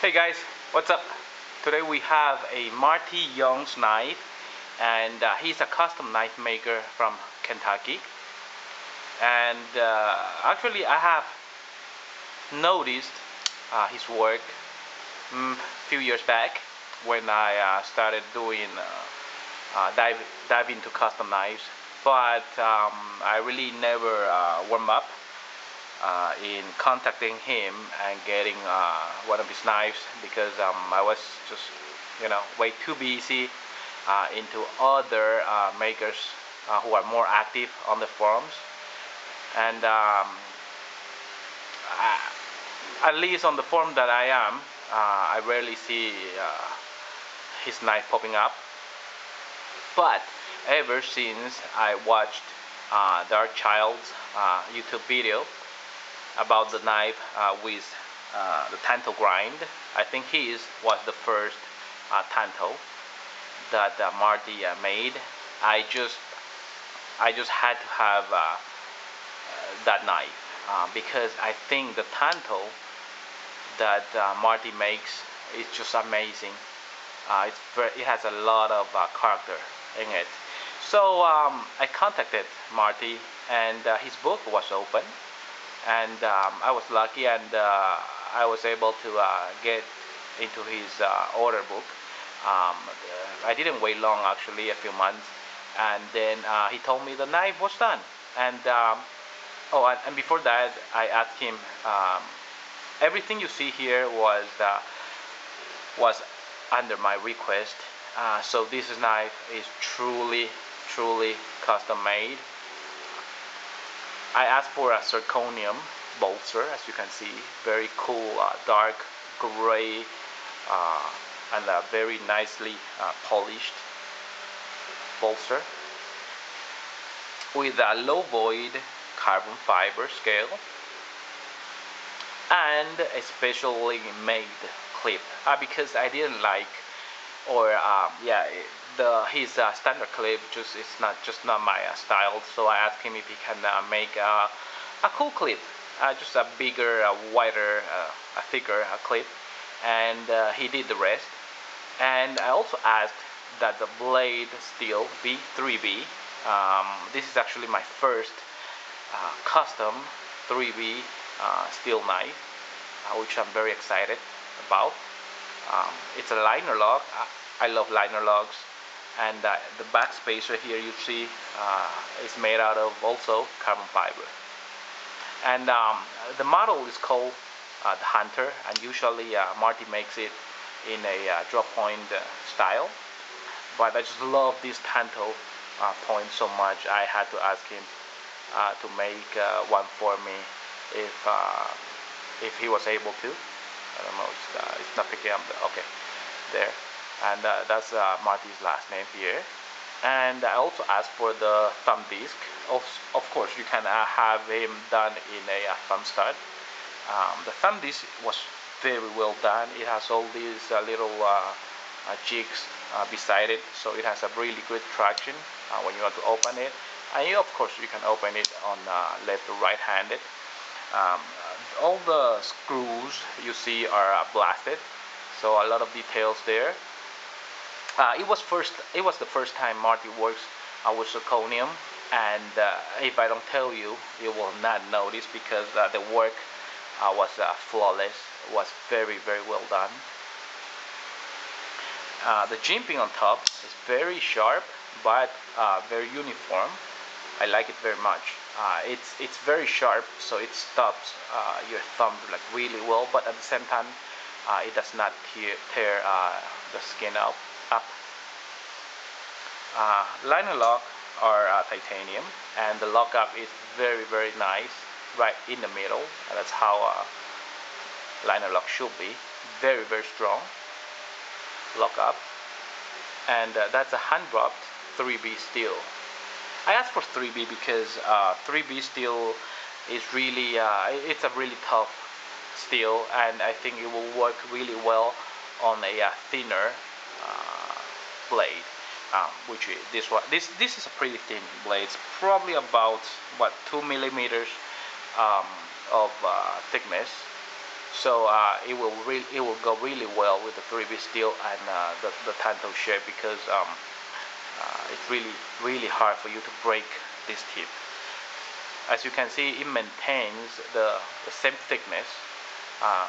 Hey guys, what's up? Today we have a Marty Young's knife, and he's a custom knife maker from Kentucky. And actually, I have noticed his work a few years back when I started doing dive into custom knives. But I really never warm up in contacting him and getting one of his knives because I was just way too busy into other makers who are more active on the forums, and at least on the forum that I am, I rarely see his knife popping up. But ever since I watched Dark Child's YouTube video about the knife with the tanto grind. I think was the first tanto that Marty made. I just had to have that knife because I think the tanto that Marty makes is just amazing. It has a lot of character in it. So I contacted Marty, and his book was open, and I was lucky, and I was able to get into his order book. I didn't wait long, actually, a few months, and then he told me the knife was done. And and before that, I asked him. Everything you see here was under my request. So this knife is truly custom made. I asked for a zirconium bolster, as you can see, very cool, dark gray, and a very nicely polished bolster with a low void carbon fiber scale and a specially made clip because I didn't like, or his standard clip just not my style. So I asked him if he can make a cool clip, just a bigger, wider, a thicker clip, and he did the rest. And I also asked that the blade steel be 3B. This is actually my first custom 3B steel knife, which I'm very excited about. It's a liner lock. I love liner locks, and the back spacer here you see is made out of also carbon fiber. And the model is called the Hunter, and usually Marty makes it in a drop point style. But I just love this tanto point so much. I had to ask him to make one for me if he was able to. I don't know. It's not picking up. Okay, there. And that's Marty's last name here. And I also asked for the thumb disc. Of course, you can have him done in a thumb stud. The thumb disc was very well done. It has all these little jigs beside it, so it has a really good traction when you want to open it. And of course, you can open it on left or right-handed. All the screws you see are blasted, so a lot of details there. It was the first time Marty works with zirconium, and if I don't tell you, you will not notice because the work was flawless. Was very well done. The jimping on top is very sharp, but very uniform. I like it very much. It's very sharp, so it stops your thumb like really well, but at the same time, it does not tear the skin up. Liner lock are titanium, and the lockup is very nice, right in the middle. And that's how liner lock should be. Very strong lockup, and that's a hand wrapped 3B steel. I asked for 3B because 3B steel is really it's a really tough steel, and I think it will work really well on a thinner blade. Which is this is a pretty thin blade. It's probably about 2 millimeters of thickness, So it will go really well with the 3B steel and the tanto shape, because it's really hard for you to break this tip. As you can see, it maintains the same thickness uh,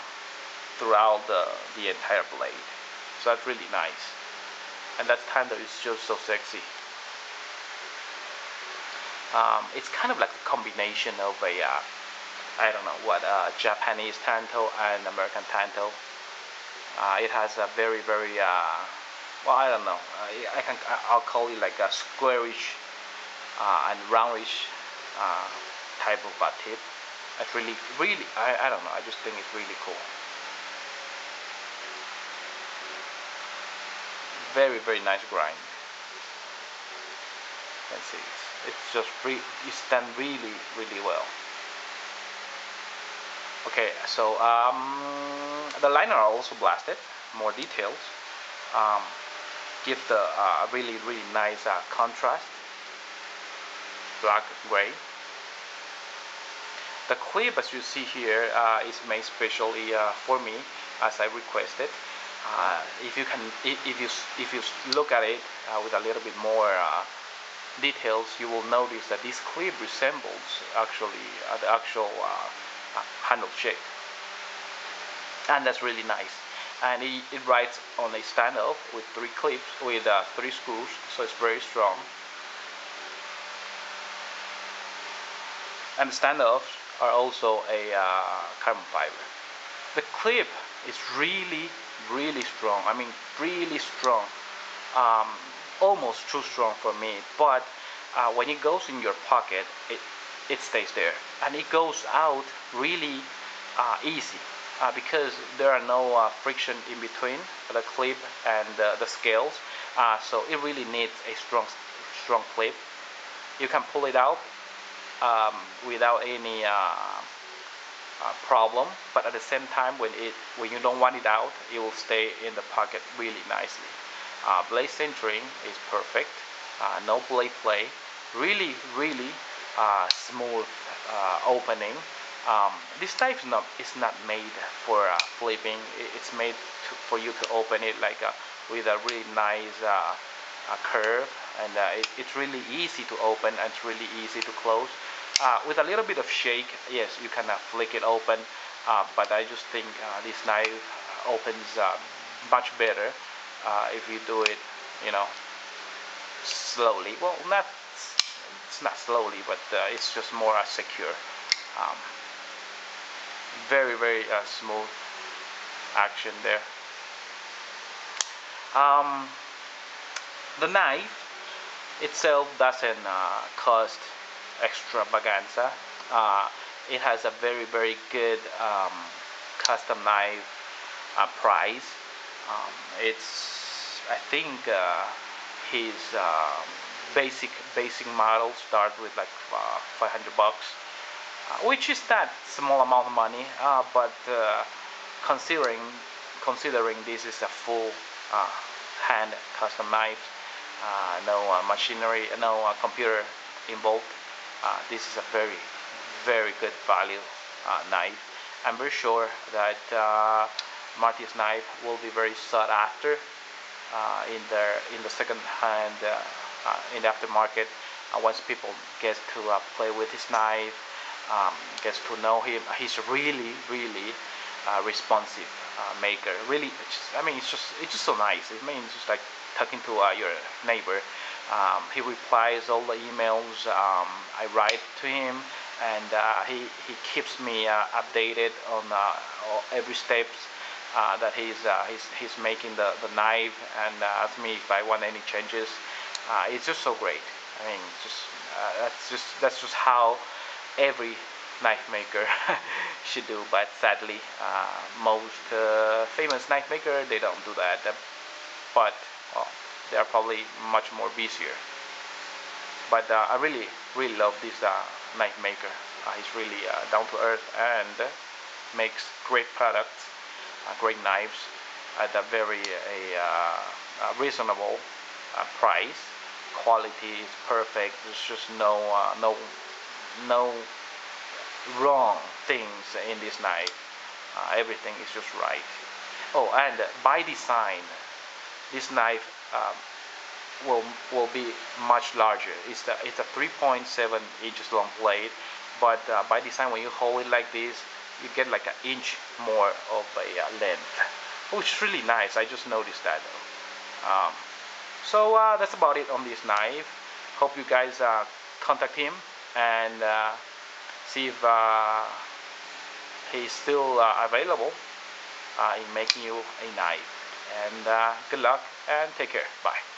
throughout the entire blade. So that's really nice. And that tanto is just so sexy. It's kind of like a combination of a I don't know what Japanese tanto and American tanto. It has a very well, I don't know. I'll call it like a squarish and roundish uh, type of tip. It's really I don't know. I just think it's really cool. Very nice grind. You can see it's just it's done really well. Okay, so the liner are also blasted. More details. Um, give the really nice contrast, black and gray. The clip, as you see here, is made specially for me, as I requested. If you can, if you look at it with a little bit more details, you will notice that this clip resembles actually the actual handle shape, and that's really nice. And it rides on a standoff with 3 clips with 3 screws, so it's very strong. And the standoffs are also a carbon fiber. The clip is really strong. I mean, really strong. Um, Almost too strong for me. But when it goes in your pocket, it stays there, and it goes out really easy. Because there are no friction in between the clip and the scales, so it really needs a strong clip. You can pull it out without any problem, but at the same time, when you don't want it out, it will stay in the pocket really nicely. Blade centering is perfect. No blade play. Really smooth opening. This knife is not made for flipping. It's made for you to open it like with a really nice curve, and it's really easy to open and it's really easy to close. With a little bit of shake, yes, you can flick it open, but I just think this knife opens much better if you do it, you know, slowly. Well, it's not slowly, but it's just more secure. Um, very smooth action there. Um, the knife itself doesn't cost extravaganza. It has a very good custom knife price. It's I think his basic model start with like $500, which is not small amount of money, but considering considering this is a full uh, hand custom knife, no machinery, no computer involved. This is a very good value knife. I'm very sure that Marty's knife will be very sought after in the second hand in the aftermarket. Once people get to play with his knife, gets to know him, he's really responsive maker. Really, I mean, it's just so nice. I mean, it's just like talking to your neighbor. He replies all the emails I write to him, and he keeps me updated on every steps that he's making the knife, and asks me if I want any changes. It's just so great. I mean, that's just how every knife maker should do. But sadly, most famous knife maker, they don't do that. But well, they are probably much more busier. But I really love this knife maker. He's really down to earth and makes great products, great knives at a very reasonable price. Quality is perfect. There's just no wrong things in this knife. Everything is just right. Oh, and by design, this knife will be much larger. It's a 3.7 inches long blade, but by design, when you hold it like this, you get like an inch more of a length, which is really nice. I just noticed that. So that's about it on this knife. Hope you guys contact him and see if he's still available in making you a knife. And good luck and take care. Bye.